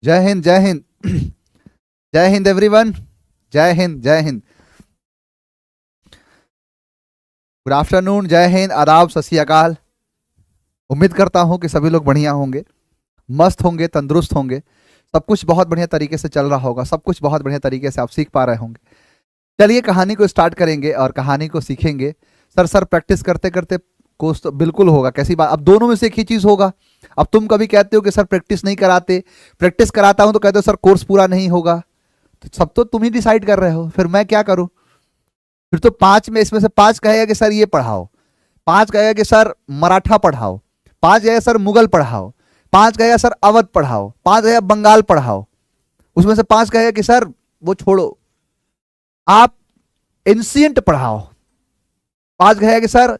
जय हिंद जय हिंद। जय हिंद एवरीवन। जय हिंद जय हिंद। गुड आफ्टरनून, जय हिंद, आदाब, सत श्री अकाल। उम्मीद करता हूं कि सभी लोग बढ़िया होंगे, मस्त होंगे, तंदुरुस्त होंगे। सब कुछ बहुत बढ़िया तरीके से चल रहा होगा, सब कुछ बहुत बढ़िया तरीके से आप सीख पा रहे होंगे। चलिए कहानी को स्टार्ट करेंगे और कहानी को सीखेंगे। सर प्रैक्टिस करते करते कोर्स तो बिल्कुल होगा, कैसी बात। अब दोनों में से एक ही चीज होगा। अब तुम कभी कहते हो कि सर प्रैक्टिस नहीं कराते, प्रैक्टिस कराता हूं तो कहते हो सर कोर्स पूरा नहीं होगा। तो सब तो तुम ही डिसाइड कर रहे हो, फिर मैं क्या करूं। फिर तो पांच में इसमें से पांच कहेगा कि सर ये पढ़ाओ, पांच कहेगा कि सर मराठा पढ़ाओ, पांच कहेगा सर मुगल पढ़ाओ, पांच कहेगा सर अवध पढ़ाओ, पांच कहेगा बंगाल पढ़ाओ, उसमें से पांच कहेगा कि सर वो छोड़ो आप एंशिएंट पढ़ाओ, पांच कहेगा कि सर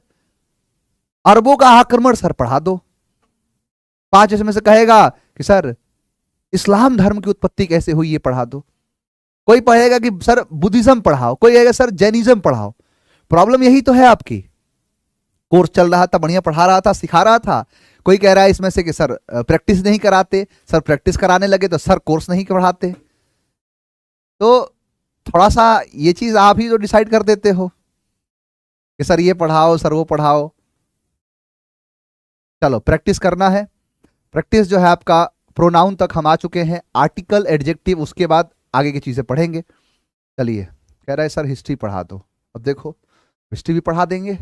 अरबों का आक्रमण सर पढ़ा दो, पांच इसमें से कहेगा कि सर इस्लाम धर्म की उत्पत्ति कैसे हुई ये पढ़ा दो, कोई कहेगा कि सर बुद्धिज्म पढ़ाओ, कोई कहेगा सर जैनिज्म पढ़ाओ। प्रॉब्लम यही तो है आपकी। कोर्स चल रहा था, बढ़िया पढ़ा रहा था, सिखा रहा था, कोई कह रहा है इसमें से कि सर प्रैक्टिस नहीं कराते, सर प्रैक्टिस कराने लगे तो सर कोर्स नहीं पढ़ाते। तो थोड़ा सा ये चीज आप ही तो डिसाइड कर देते हो कि सर ये पढ़ाओ, सर वो पढ़ाओ। चलो प्रैक्टिस करना है। प्रैक्टिस जो है आपका प्रोनाउन तक हम आ चुके हैं, आर्टिकल, एडजेक्टिव, उसके बाद आगे की चीजें पढ़ेंगे। चलिए, कह रहा है सर हिस्ट्री पढ़ा दो। अब देखो हिस्ट्री भी पढ़ा देंगे।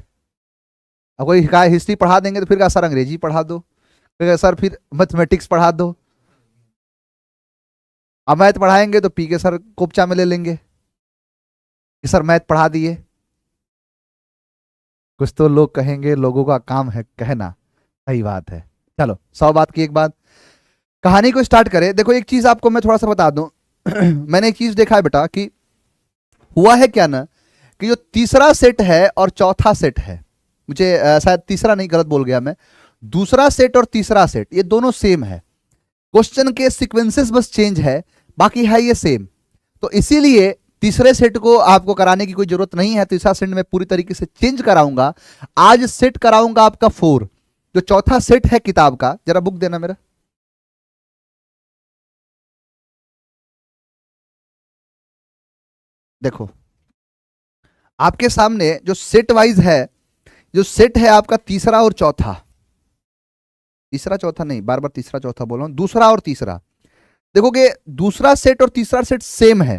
अब कोई कहा हिस्ट्री पढ़ा देंगे तो फिर कहा सर अंग्रेजी पढ़ा दो, फिर सर फिर मैथमेटिक्स पढ़ा दो। अब मैथ पढ़ाएंगे तो पी के सर कोपचा में ले लेंगे कि सर मैथ पढ़ा दिए। कुछ तो लोग कहेंगे लोगों का काम है कहना, सही बात है। चलो 100 बात की एक बात, कहानी को स्टार्ट करें। देखो एक चीज आपको मैं थोड़ा सा बता दूं। मैंने एक चीज देखा है बेटा कि हुआ है क्या ना, कि जो तीसरा सेट है और चौथा सेट है, मुझे शायद तीसरा नहीं, गलत बोल गया मैं, दूसरा सेट और तीसरा सेट ये दोनों सेम है। क्वेश्चन के सीक्वेंसेस बस चेंज है, बाकी है ये सेम। तो इसीलिए तीसरे सेट को आपको कराने की कोई जरूरत नहीं है। तीसरा सेट में पूरी तरीके से चेंज कराऊंगा। आज सेट कराऊंगा आपका 4। जो चौथा सेट है किताब का, जरा बुक देना मेरा। देखो आपके सामने जो सेट वाइज है, जो सेट है आपका तीसरा और चौथा, तीसरा चौथा नहीं, बार बार तीसरा चौथा बोल रहा हूं, दूसरा और तीसरा। देखोगे दूसरा सेट और तीसरा सेट सेम है।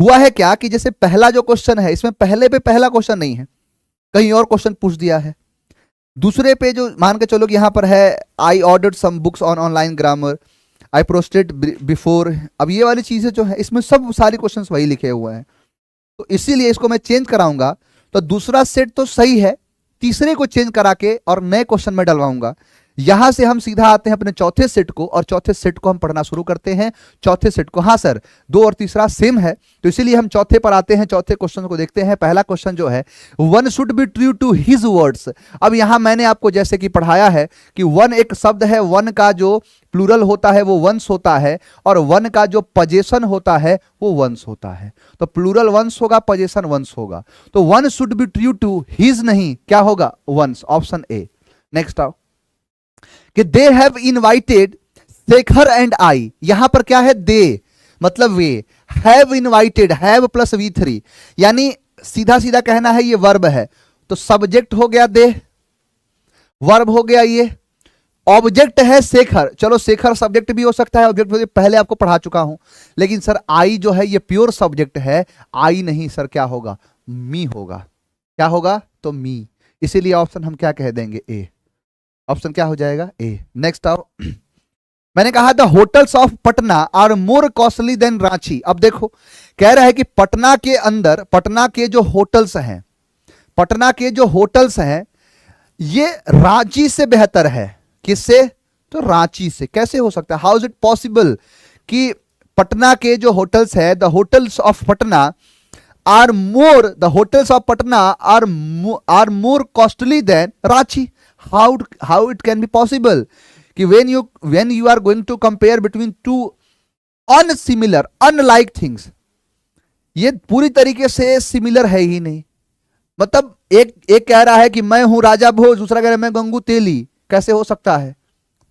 हुआ है क्या कि जैसे पहला जो क्वेश्चन है, इसमें पहले पे पहला क्वेश्चन नहीं है, कहीं और क्वेश्चन पूछ दिया है। दूसरे पे जो मान के चलो कि यहां पर है I ordered some books on online grammar, I protested before. अब ये वाली चीजें जो है इसमें सब सारी क्वेश्चंस वही लिखे हुए हैं, तो इसीलिए इसको मैं चेंज कराऊंगा। तो दूसरा सेट तो सही है, तीसरे को चेंज करा के और नए क्वेश्चन में डलवाऊंगा। यहां से हम सीधा आते हैं अपने चौथे सेट को, और चौथे सेट को हम पढ़ना शुरू करते हैं। चौथे सेट को, हाँ सर 2 और तीसरा सेम है, तो इसीलिए हम चौथे पर आते हैं, चौथे क्वेश्चन को देखते हैं। पहला क्वेश्चन जो है, one should be true to his words. अब यहां मैंने आपको जैसे कि पढ़ाया है कि वन एक शब्द है, वन का जो प्लूरल होता है वो वंस होता है, और वन का जो पजेशन होता है वो वंस होता है। तो प्लूरल वंस होगा, पजेशन वंस होगा। तो one should be true to his नहीं, क्या होगा, वंस, ऑप्शन ए। नेक्स्ट आओ कि they have invited Shekhar and I. यहां पर क्या है, दे मतलब वे, have invited, have plus V3, यानी सीधा सीधा कहना है ये वर्ब है, तो सब्जेक्ट हो गया दे, वर्ब हो गया ये, ऑब्जेक्ट है शेखर। चलो शेखर सब्जेक्ट भी हो सकता है, ऑब्जेक्ट पहले आपको पढ़ा चुका हूं, लेकिन सर आई जो है ये प्योर सब्जेक्ट है, आई नहीं सर, क्या होगा, मी होगा। क्या होगा, तो मी। इसीलिए ऑप्शन हम क्या कह देंगे, ए। ऑप्शन क्या हो जाएगा, ए। नेक्स्ट आओ, मैंने कहा the hotels of Patna are more costly than Ranchi. अब देखो कह रहा है कि पटना के अंदर, पटना के जो होटल्स हैं, पटना के जो होटल्स हैं ये रांची से बेहतर है। किससे, तो रांची से। कैसे हो सकता है, हाउ इज इट पॉसिबल कि पटना के जो होटल्स है, the hotels of Patna are more, the hotels of Patna are more costly than Ranchi. how it can be possible कि when you are going to compare between two unsimilar unlike things, ये पूरी तरीके से similar है ही नहीं। मतलब एक कह रहा है कि मैं हूं राजा भोज, दूसरा कह रहा है मैं गंगू तेली, कैसे हो सकता है।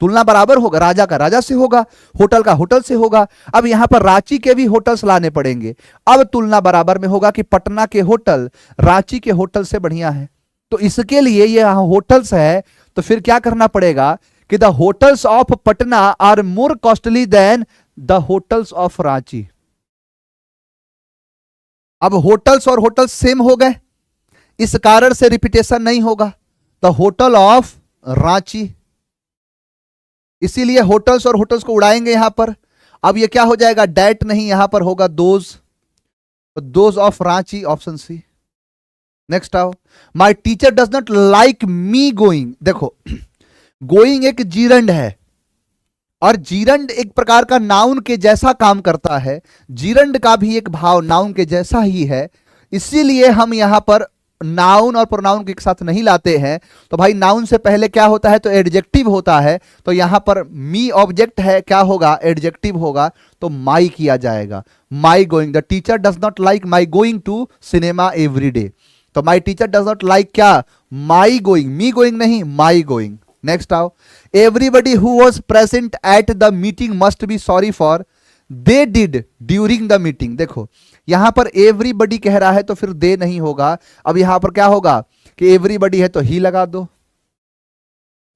तुलना बराबर होगा, राजा का राजा से होगा, होटल का होटल से होगा। अब यहां पर रांची के भी होटल्स लाने पड़ेंगे। अब तुलना बराबर में होगा कि पटना के होटल रांची के होटल से बढ़िया है। तो इसके लिए ये यहां होटल्स है, तो फिर क्या करना पड़ेगा कि the hotels of Patna are more costly than the hotels of Ranchi. अब होटल्स और होटल्स सेम हो गए, इस कारण से रिपीटेशन नहीं होगा। द होटल ऑफ रांची, इसीलिए होटल्स और होटल्स को उड़ाएंगे यहां पर। अब ये क्या हो जाएगा, डेट नहीं, यहां पर होगा those of Ranchi, option C. Next आओ, my teacher does not like me going. देखो गोइंग एक जीरंड है, और जीरंड एक प्रकार का नाउन के जैसा काम करता है। जीरंड का भी एक भाव नाउन के जैसा ही है, इसीलिए हम यहां पर नाउन और प्रोनाउन के साथ नहीं लाते हैं। तो भाई नाउन से पहले क्या होता है, तो एडजेक्टिव होता है। तो यहां पर मी ऑब्जेक्ट है, क्या होगा, एडजेक्टिव होगा, तो माई किया जाएगा। My going, the teacher does not like my going to cinema every day. तो my teacher does not like क्या, माई गोइंग, मी गोइंग नहीं, माई गोइंग। नेक्स्ट आओ, everybody who was present at the meeting must be sorry for they did during the meeting. देखो यहां पर everybody कह रहा है, तो फिर दे नहीं होगा। अब यहां पर क्या होगा कि एवरीबडी है तो ही लगा दो,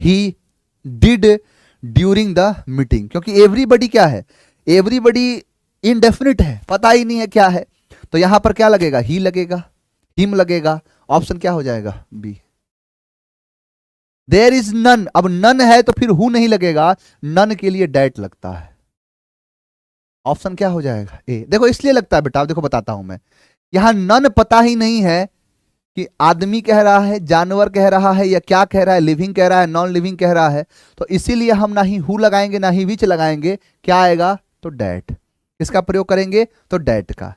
he did during the meeting, क्योंकि एवरीबडी क्या है, एवरीबडी इनडेफिनिट है, पता ही नहीं है क्या है। तो यहां पर क्या लगेगा, ही लगेगा, हिम लगेगा। ऑप्शन क्या हो जाएगा, बी। देयर इज नन, अब नन है तो फिर हु नहीं लगेगा, नन के लिए डेट लगता है। ऑप्शन क्या हो जाएगा, ए। देखो इसलिए लगता है बेटा, देखो बताता हूं मैं, यहां नन पता ही नहीं है कि आदमी कह रहा है, जानवर कह रहा है, या क्या कह रहा है, लिविंग कह रहा है, नॉन लिविंग कह रहा है। तो इसीलिए हम ना ही हु लगाएंगे ना ही विच लगाएंगे, क्या आएगा, तो डेट। इसका प्रयोग करेंगे तो डेट का।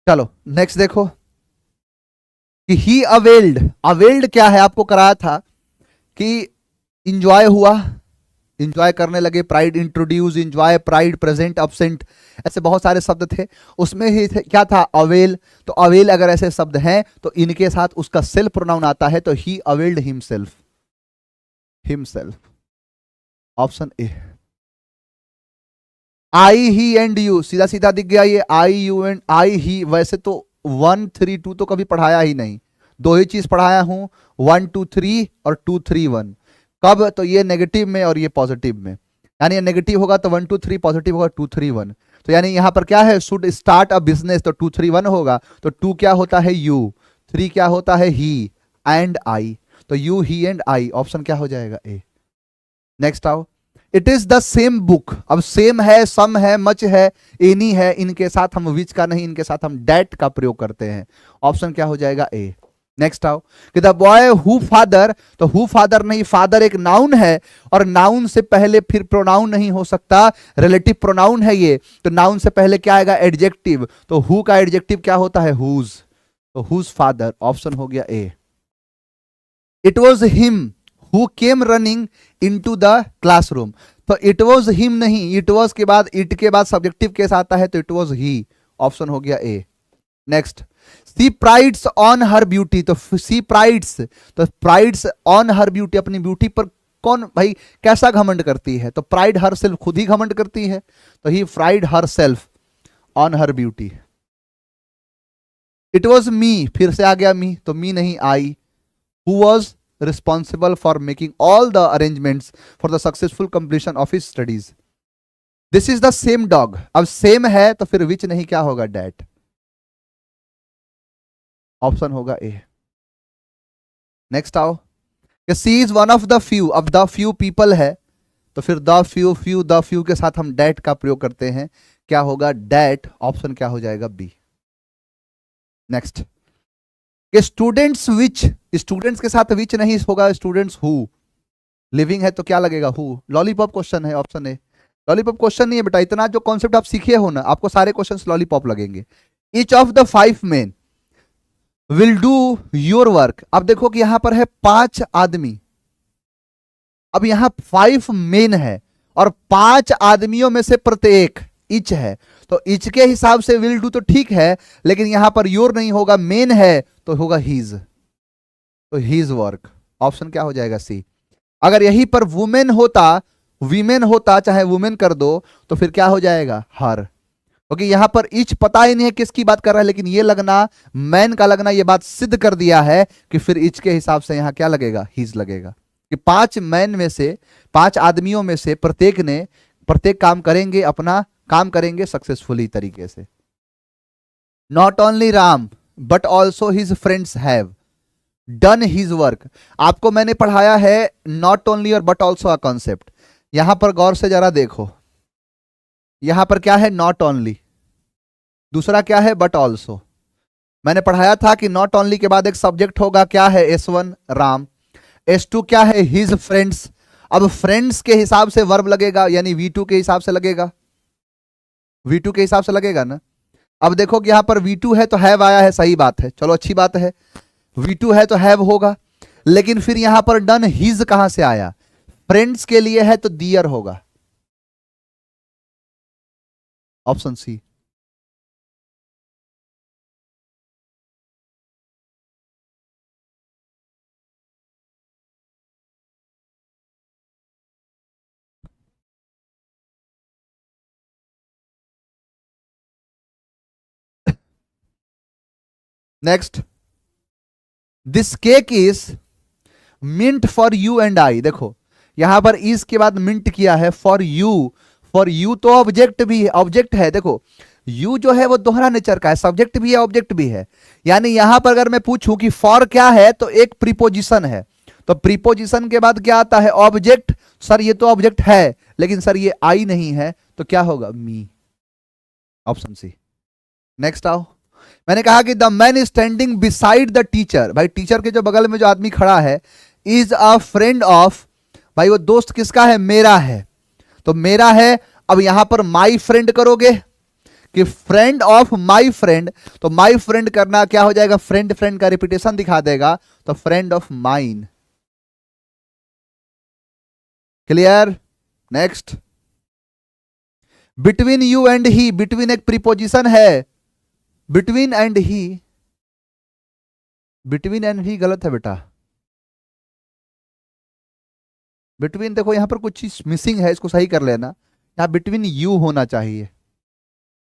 चलो नेक्स्ट देखो कि ही अवेल्ड, अवेल्ड क्या है, आपको कराया था कि इंजॉय हुआ, इंजॉय करने लगे, pride introduce, enjoy, pride, present, absent, ऐसे बहुत सारे शब्द थे। उसमें ही क्या था, अवेल। तो अवेल अगर ऐसे शब्द हैं तो इनके साथ उसका सेल्फ प्रोनाउन आता है, तो he availed himself, himself. Option A. I he and you, सीधा सीधा दिख गया ये, आई यू एंड आई ही। वैसे तो 1 3 2 तो कभी पढ़ाया ही नहीं, दो ही चीज पढ़ाया हूं, 1 2 3 और 2 3 1। कब, तो ये नेगेटिव में और ये पॉजिटिव में, यानी ये नेगेटिव होगा तो 1 2 3, पॉजिटिव होगा 2 3 1। तो यानी यहां पर क्या है, शुड स्टार्ट अ बिजनेस, तो 2 3 1 होगा। तो 2 क्या होता है, यू, 3 क्या होता है, ही एंड आई। तो you, he and I, option क्या हो जाएगा, ए। नेक्स्ट आओ, it is the same book. अब सेम है, सम है, मच है, एनी है, इनके साथ हम विच का नहीं, इनके साथ हम डेट का प्रयोग करते हैं। ऑप्शन क्या हो जाएगा, ए। नेक्स्ट आओ कि द बॉय हु फादर, तो हु फादर नहीं, फादर एक नाउन है, और नाउन से पहले फिर प्रोनाउन नहीं हो सकता, रिलेटिव प्रोनाउन है ये। तो नाउन से पहले क्या आएगा, एडजेक्टिव। तो हु का एडजेक्टिव क्या होता है, हुज। तो हुज फादर, ऑप्शन हो गया A. It was him who came running into the classroom. तो इट वॉज हिम नहीं, इट वॉज के बाद, इट के बाद सब्जेक्टिव केस आता है, तो इट वॉज ही, ऑप्शन हो गया A. Next, she prides on her beauty. तो सी प्राइड्स, तो प्राइड्स ऑन हर ब्यूटी, अपनी ब्यूटी पर कौन भाई कैसा घमंड करती है, तो प्राइड हर सेल्फ, खुद ही घमंड करती है। तो he pride herself on her beauty. It was me, फिर से आ गया मी, तो मी नहीं, I. Who was responsible for making all the arrangements for the successful completion of his studies. This is the same dog. अब same है तो फिर विच नहीं, क्या होगा, डेट। ऑप्शन होगा ए। नेक्स्ट आओ, she is one of the few. अब द फ्यू पीपल है, तो फिर the few, few, the few के साथ हम डेट का प्रयोग करते हैं, क्या होगा, डेट। ऑप्शन क्या हो जाएगा, B. Next, students which, students के साथ विच नहीं होगा, स्टूडेंट्स हु। लिविंग है तो क्या लगेगा, हु। लॉलीपॉप क्वेश्चन है, ऑप्शन ए। लॉलीपॉप क्वेश्चन नहीं है बेटा, इतना जो कॉन्सेप्ट आप सीखे हो ना, आपको सारे क्वेश्चंस लॉलीपॉप लगेंगे। Each of the 5 men will do your work. अब देखो कि यहां पर है 5 आदमी, अब यहां 5 मेन है और 5 आदमियों में से प्रत्येक इच है, तो इच के हिसाब से विल डू तो ठीक है, लेकिन यहां पर योर नहीं होगा, मेन है तो होगा हीज, तो हीज वर्क। ऑप्शन क्या हो जाएगा? सी। अगर यहीं पर वुमेन होता, वीमेन होता, चाहे वुमेन कर दो, तो फिर क्या हो जाएगा? हर। क्योंकि यहां पर इच पता ही नहीं है किसकी बात कर रहा है, लेकिन ये लगना, मैन का लगना, ये बात सिद्ध कर दिया है कि फिर इच के हिसाब से यहां क्या लगेगा? हीज लगेगा, कि 5 मैन में से, 5 आदमियों में से प्रत्येक काम करेंगे, अपना काम करेंगे सक्सेसफुली तरीके से। Not only Ram but also his friends have done his work. आपको मैंने पढ़ाया है नॉट ओनली और बट ऑल्सो का कॉन्सेप्ट। यहां पर गौर से जरा देखो, यहां पर क्या है? नॉट ओनली, दूसरा क्या है? But also. मैंने पढ़ाया था कि नॉट ओनली के बाद एक सब्जेक्ट होगा, क्या है? S1 राम, S2 क्या है? His friends. अब फ्रेंड्स के हिसाब से वर्ब लगेगा, यानी V2 के हिसाब से लगेगा, V2 के हिसाब से लगेगा ना। अब देखो कि यहां पर V2 है तो हैव आया है, सही बात है, चलो अच्छी बात है, V2 है तो हैव होगा, लेकिन फिर यहां पर डन हिज कहां से आया? फ्रेंड्स के लिए है तो दियर होगा, option C. Next, this cake is meant for you and I. देखो यहां पर इस के बाद मिंट किया है फॉर यू। फॉर यू तो ऑब्जेक्ट भी है, ऑब्जेक्ट है। देखो यू जो है वो दोहरा नेचर का है, सब्जेक्ट भी है ऑब्जेक्ट भी है। यानी यहां पर अगर मैं पूछूं कि फॉर क्या है, तो एक प्रीपोजिशन है, तो प्रीपोजिशन के बाद क्या आता है? ऑब्जेक्ट। सर ये तो ऑब्जेक्ट है, लेकिन सर ये आई नहीं है, तो क्या होगा? मी, ऑप्शन सी। नेक्स्ट आओ, मैंने कहा कि the man standing beside the teacher. भाई टीचर के जो बगल में जो आदमी खड़ा है, इज अ फ्रेंड ऑफ। भाई वो दोस्त किसका है? मेरा है, तो मेरा है। अब यहां पर माई फ्रेंड करोगे कि फ्रेंड ऑफ माई फ्रेंड, तो माई फ्रेंड करना क्या हो जाएगा? फ्रेंड, फ्रेंड का रिपीटेशन दिखा देगा, तो friend of mine. Clear? Next, between you and he. Between एक प्रीपोजिशन है, between and he, between and he गलत है बेटा। बिटवीन देखो यहां पर कुछ चीज मिसिंग है, इसको सही कर लेना। यहां बिटवीन यू होना चाहिए,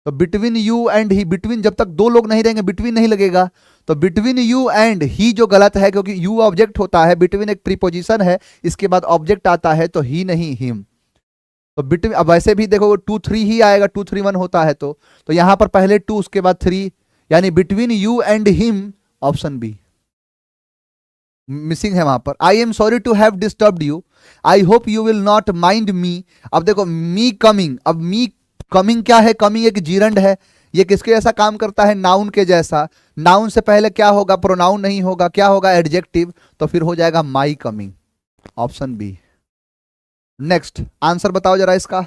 तो between you and he, between जब तक दो लोग नहीं रहेंगे बिटवीन नहीं लगेगा, तो बिटवीन यू एंड ही जो गलत है, क्योंकि यू ऑब्जेक्ट होता है, बिटवीन एक प्रीपोजिशन है, इसके बाद ऑब्जेक्ट आता है, तो ही नहीं हिम। तो बिटवीन, अब वैसे भी देखो 2 3 ही आएगा, 2 3 1 होता है, तो यहां पर पहले 2 उसके बाद 3, यानी between you and him, option B missing है वहां पर। I am sorry to have disturbed you, I hope you will not mind me. अब देखो मी कमिंग, अब मी कमिंग क्या है? कमिंग एक जीरंड है, ये किसके जैसा काम करता है? नाउन के जैसा। नाउन से पहले क्या होगा? प्रोनाउन नहीं होगा, क्या होगा? एडजेक्टिव, तो फिर हो जाएगा my coming, option B. Next answer बताओ जरा इसका।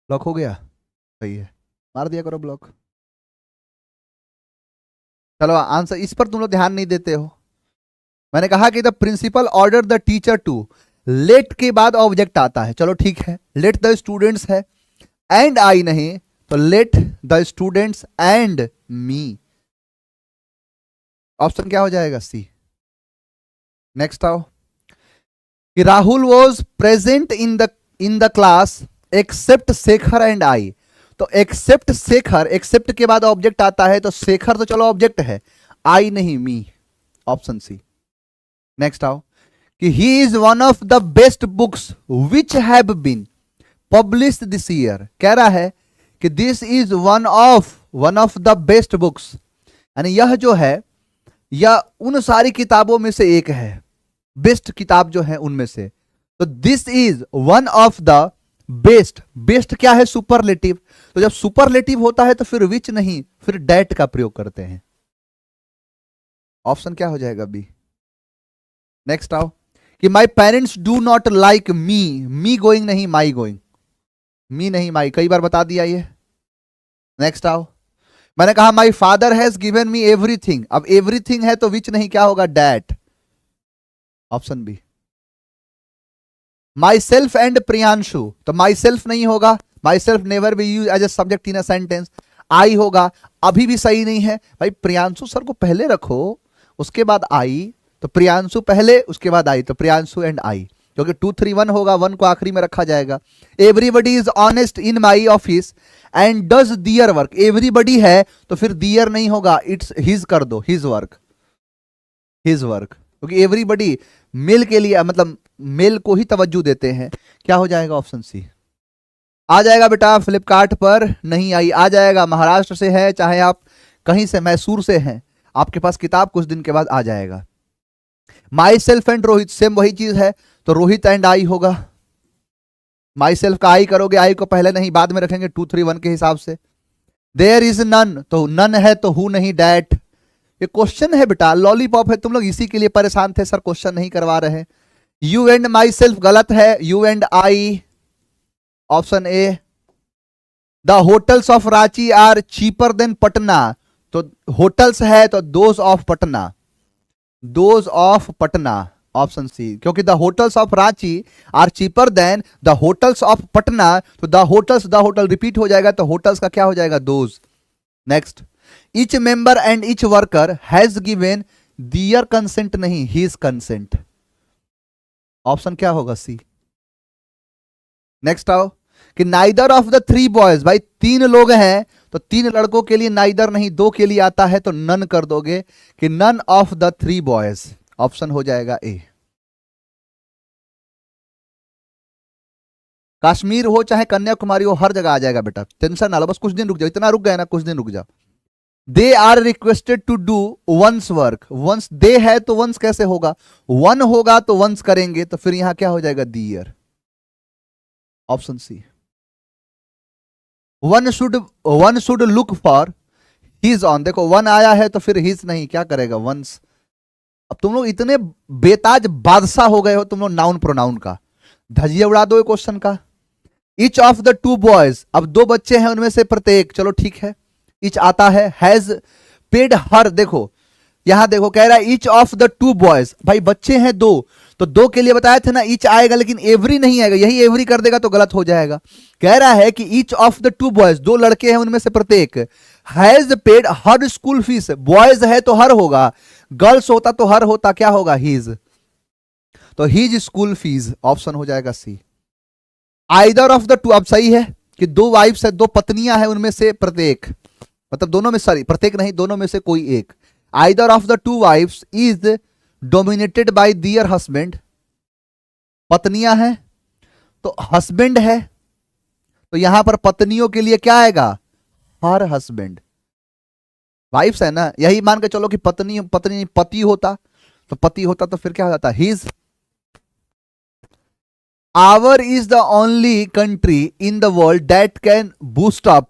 ब्लॉक हो गया? सही है, मार दिया करो ब्लॉक। चलो आंसर, इस पर तुम लोग ध्यान नहीं देते हो। मैंने कहा कि the principal order the teacher to, let के बाद ऑब्जेक्ट आता है, चलो ठीक है, लेट द स्टूडेंट्स है, एंड आई नहीं, तो let the students and me, option क्या हो जाएगा? सी। नेक्स्ट आओ, कि Rahul was present in the class except Shekhar and I. तो एक्सेप्ट शेखर, एक्सेप्ट के बाद ऑब्जेक्ट आता है, तो शेखर तो चलो ऑब्जेक्ट है, आई नहीं, मी, ऑप्शन सी। नेक्स्ट आओ, कि he is one of the best books which have been published this year. कह रहा है कि this is one of the best books, यानी यह जो है, यह उन सारी किताबों में से एक है, बेस्ट किताब जो है उनमें से। तो this is one of the best. Best क्या है? सुपरलेटिव। तो जब सुपरलेटिव होता है तो फिर विच नहीं, फिर डेट का प्रयोग करते हैं। ऑप्शन क्या हो जाएगा? बी। नेक्स्ट आओ कि my parents do not like me, me going नहीं माई गोइंग, मी नहीं माई, कई बार बता दिया ये। नेक्स्ट आओ, मैंने कहा my father has given me everything, अब एवरीथिंग है तो विच नहीं, क्या होगा? That. Option B. Myself and Priyanshu, तो माई सेल्फ नहीं होगा, myself never be use as a subject in a sentence. I होगा, अभी भी सही नहीं है भाई, प्रियांशु सर को पहले रखो उसके बाद आई, तो प्रियांशु पहले उसके बाद आई, तो प्रियांशु एंड आई, क्योंकि 2 3 1 होगा, 1 को आखिरी में रखा जाएगा। Everybody is honest in my office and does their work, everybody है तो फिर दियर नहीं होगा, इट्स हिज कर दो, हिज वर्क, हिज वर्क, क्योंकि एवरीबडी मेल के लिए, मतलब मेल को ही तवज्जो देते हैं। क्या हो जाएगा? ऑप्शन सी आ जाएगा बेटा। फ्लिपकार्ट पर नहीं आई, आ जाएगा। महाराष्ट्र से है, चाहे आप कहीं से, मैसूर से हैं, आपके पास किताब कुछ दिन के बाद आ जाएगा। My self and Rohit, same वही चीज है, तो रोहित एंड आई होगा। माई सेल्फ का आई करोगे, आई को पहले नहीं बाद में रखेंगे 2 3 1 के हिसाब से। देयर इज नन, तो नन है तो हु नहीं, डैट। ये क्वेश्चन है बेटा, लॉलीपॉप है, तुम लोग इसी के लिए परेशान थे सर क्वेश्चन नहीं करवा रहे। यू एंड माई सेल्फ गलत है, you and I. Option A. The hotels of Ranchi are cheaper than Patna, तो होटल्स है तो those of Patna, those of Patna. Option C, क्योंकि the hotels of Ranchi are cheaper than the hotels of Patna, तो the hotels, the hotel repeat हो जाएगा, तो hotels का क्या हो जाएगा? Those. Next, each member and each worker has given their consent नहीं, हिज कंसेंट। ऑप्शन क्या होगा? सी। नेक्स्ट आओ कि नाइदर ऑफ द 3 बॉयज, भाई 3 लोग हैं तो 3 लड़कों के लिए नाइदर नहीं, 2 के लिए आता है तो नन कर दोगे, कि none of the 3 boys. Option हो जाएगा ए। कश्मीर हो चाहे कन्याकुमारी हो, हर जगह आ जाएगा बेटा, टेंशन ना लो, बस कुछ दिन रुक जाओ, इतना रुक गए ना, कुछ दिन रुक जाओ। They are requested to do one's work, one's they है तो वंस कैसे होगा? वन होगा तो वंस करेंगे, तो फिर यहां क्या हो जाएगा? Their. Option C. One should look for his own, देखो वन आया है तो फिर हिज नहीं, क्या करेगा? वंस। अब तुम लोग इतने बेताज बादशाह हो गए हो तुम लोग नाउन प्रोनाउन का, धजिया उड़ा दो क्वेश्चन का। ईच ऑफ द 2 बॉयज, अब 2 बच्चे हैं उनमें से प्रत्येक, चलो ठीक है, ईच आता है। हैज पेड हर, देखो यहां देखो कह रहा है ईच ऑफ द 2 बॉयज, भाई बच्चे हैं 2, तो 2 के लिए बताया था ना ईच आएगा, लेकिन एवरी नहीं आएगा, यही एवरी कर देगा तो गलत हो जाएगा। कह रहा है कि ईच ऑफ द 2 बॉयज, 2 लड़के हैं उनमें से प्रत्येक, has paid her school fees, boys है तो हर होगा, गर्ल्स होता तो हर होता, क्या होगा? हिज, तो हिज स्कूल फीस। ऑप्शन हो जाएगा सी। आइदर ऑफ द 2, अब सही है कि 2 वाइफ्स है, 2 पत्नियां हैं उनमें से प्रत्येक, मतलब दोनों में, सॉरी प्रत्येक नहीं, दोनों में से कोई एक। Either of the 2 wifes is dominated by their husband, पत्नियां हैं तो हस्बैंड है, तो यहां पर पत्नियों के लिए क्या आएगा? Her husband. वाइफ्स है ना, यही मान के चलो कि पत्नी पत्नी पति होता, तो पति होता तो फिर क्या हो जाता? His. Our is the only country in the world that can boost up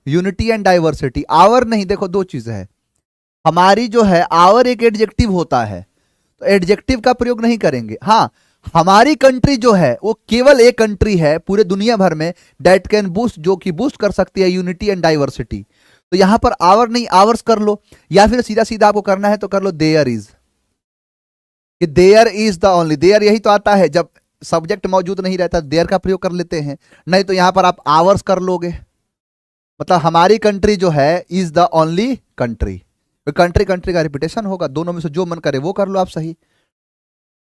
unity and diversity. Our नहीं, देखो 2 चीज है, हमारी जो है आवर एक एडजेक्टिव होता है, तो एडजेक्टिव का प्रयोग नहीं करेंगे। हाँ, हमारी कंट्री जो है वो केवल एक कंट्री है पूरे दुनिया भर में, दैट कैन बूस्ट, जो कि बूस्ट कर सकती है यूनिटी एंड डाइवर्सिटी, तो यहां पर आवर नहीं, आवर्स कर लो, या फिर सीधा सीधा आपको करना है तो कर लो देयर इज, कि there is the only, there यही तो आता है जब सब्जेक्ट मौजूद नहीं रहता, देयर का प्रयोग कर लेते हैं, नहीं तो यहां पर आप आवर्स कर लोगे, मतलब हमारी कंट्री जो है is the only country, country country का रिपीटेशन होगा, दोनों में से जो मन करे वो कर लो आप सही।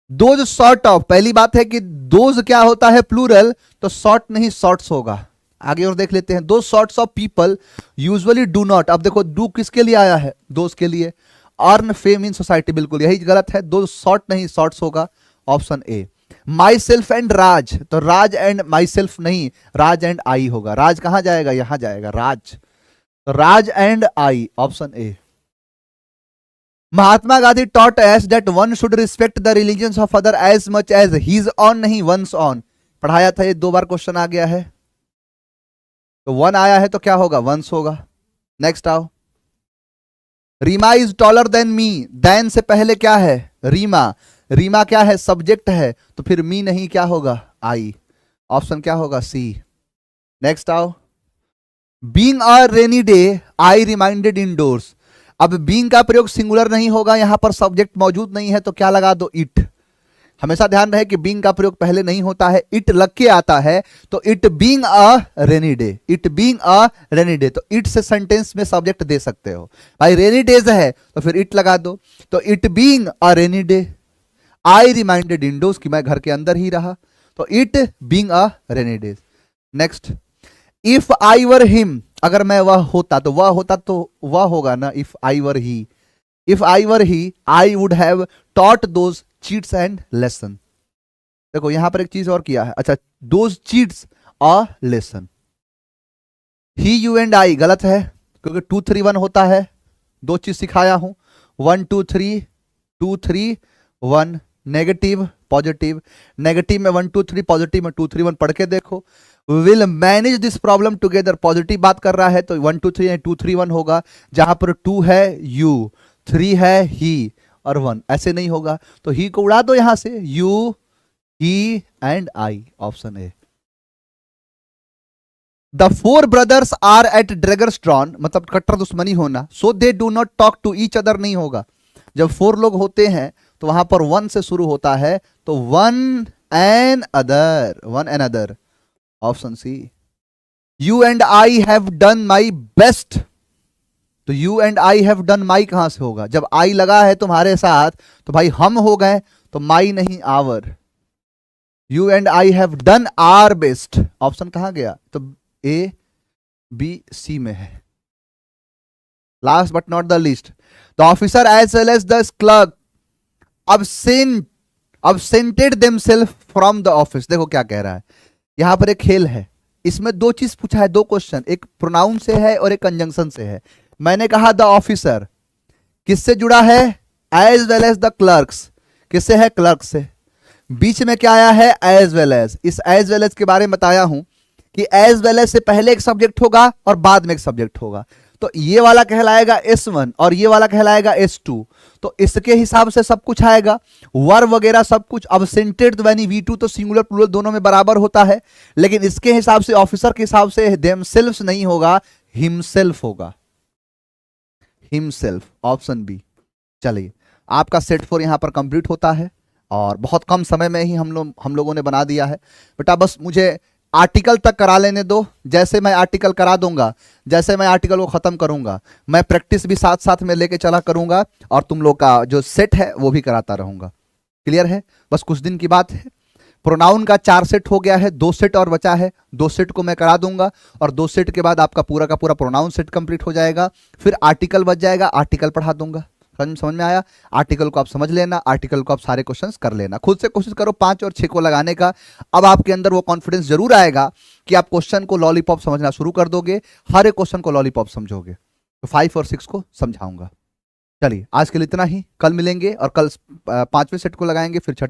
दोज सॉर्ट ऑफ, पहली बात है कि दोज क्या होता है? प्लूरल, तो सॉर्ट नहीं शॉर्ट्स होगा। आगे और देख लेते हैं, दो sorts of people usually do not, अब देखो डू किसके लिए आया है? दोज के लिए। अर्न फेम इन सोसाइटी, बिल्कुल यही गलत है, दो शॉर्ट नहीं शॉर्ट्स होगा, option A. Myself and Raj, तो राज एंड माई सेल्फ नहीं, राज एंड आई होगा, राज कहां जाएगा? यहां जाएगा राज, तो Raj and I, option A. Mahatma Gandhi taught us that one should respect the religions of other as much as his own, नहीं one's own। पढ़ाया था, ये 2 बार क्वेश्चन आ गया है, तो 1 आया है तो क्या होगा, one's होगा। नेक्स्ट आओ, Reema is taller than me, then से पहले क्या है, रीमा, रीमा क्या है, सब्जेक्ट है, तो फिर मी नहीं, क्या होगा, आई। ऑप्शन क्या होगा, सी। नेक्स्ट आओ, being a rainy day I reminded indoors. अब बीइंग का प्रयोग सिंगुलर नहीं होगा, यहां पर सब्जेक्ट मौजूद नहीं है, तो क्या लगा दो, इट। हमेशा ध्यान रहे कि बीइंग का प्रयोग पहले नहीं होता है, इट लग के आता है, तो it being a rainy day, it being a rainy day, तो इट से सेंटेंस में सब्जेक्ट दे सकते हो भाई, रेनी डेज है तो फिर इट लगा दो, तो it being a rainy day I reminded indoors, कि मैं घर के अंदर ही रहा, तो it being a rainy days. Next, if I were him, अगर मैं वह होता, तो वह होता तो वह होगा ना, if I were he, if I were he I would have taught those cheats and lesson. देखो यहां पर एक चीज और किया है, अच्छा, those cheats a lesson, he you and आई गलत है, क्योंकि 2 3 1 होता है, 2 चीज सिखाया हूं, 1 2 3 2 3 1, नेगेटिव पॉजिटिव, नेगेटिव में 1 2 3, पॉजिटिव में 2 3 1, पढ़ के देखो। Will manage this problem together, positive बात कर रहा है तो 1 2 3 2 3 1 होगा, जहां पर 2 है यू, 3 है ही और 1 ऐसे नहीं होगा, तो ही को उड़ा दो यहां से, you he and I, option A. The 4 brothers are at daggers drawn, मतलब कट्टर दुश्मनी होना, so they do not talk to each other नहीं होगा, जब 4 लोग होते हैं तो वहां पर 1 से शुरू होता है, तो 1 another, 1 another, option C. You and I have done my best, तो you and I have done my कहां से होगा, जब आई लगा है तुम्हारे साथ तो भाई हम हो गए, तो माई नहीं our, you and I have done our best, option कहां गया, तो ए बी सी में है। Last but not the least, the officer as well as the clerk absented themselves from the office. देखो क्या कह रहा है, यहां पर एक खेल है, इसमें 2 चीज पूछा है, 2 क्वेश्चन, एक प्रोनाउन से है और एक कंजंक्शन से है। मैंने कहा द ऑफिसर किससे जुड़ा है, as well as the clerks, किससे है, क्लर्क से। बीच में क्या आया है, एज वेल एज। इस एज वेल एज के बारे में बताया हूं कि एज वेल एज से पहले एक सब्जेक्ट होगा और बाद में एक सब्जेक्ट होगा, तो ये वाला कहलाएगा S1 और ये वाला कहलाएगा S2, तो इसके हिसाब से सब कुछ आएगा, वर वगैरह सब कुछ। absented तो यानी V2 तो सिंगुलर प्लूरल दोनों में बराबर होता है, लेकिन इसके हिसाब से, ऑफिसर के हिसाब से themselves नहीं होगा, himself होगा, himself, ऑप्शन बी। चलिए, आपका सेट 4 यहां पर कंप्लीट होता है और बहुत कम समय में ही हम लोगों ने बना दिया है। बेटा बस मुझे आर्टिकल तक करा लेने दो, जैसे मैं आर्टिकल करा दूंगा, जैसे मैं आर्टिकल को खत्म करूंगा, मैं प्रैक्टिस भी साथ साथ में लेके चला करूंगा और तुम लोग का जो सेट है वो भी कराता रहूंगा। क्लियर है, बस कुछ दिन की बात है। प्रोनाउन का 4 सेट हो गया है, 2 सेट और बचा है, 2 सेट को मैं करा दूंगा और 2 सेट के बाद आपका पूरा का पूरा प्रोनाउन सेट कंप्लीट हो जाएगा, फिर आर्टिकल बच जाएगा, आर्टिकल पढ़ा दूंगा। समझ में आया, आर्टिकल को आप समझ लेना, आर्टिकल को आप सारे क्वेश्चंस कर लेना, खुद से कोशिश करो 5 और 6 को लगाने का। अब आपके अंदर वो कॉन्फिडेंस जरूर आएगा कि आप क्वेश्चन को लॉलीपॉप समझना शुरू कर दोगे, हर एक क्वेश्चन को लॉलीपॉप समझोगे। तो 5 और 6 को समझाऊंगा। चलिए आज के लिए इतना ही, कल मिलेंगे और कल 5वें सेट को लगाएंगे, फिर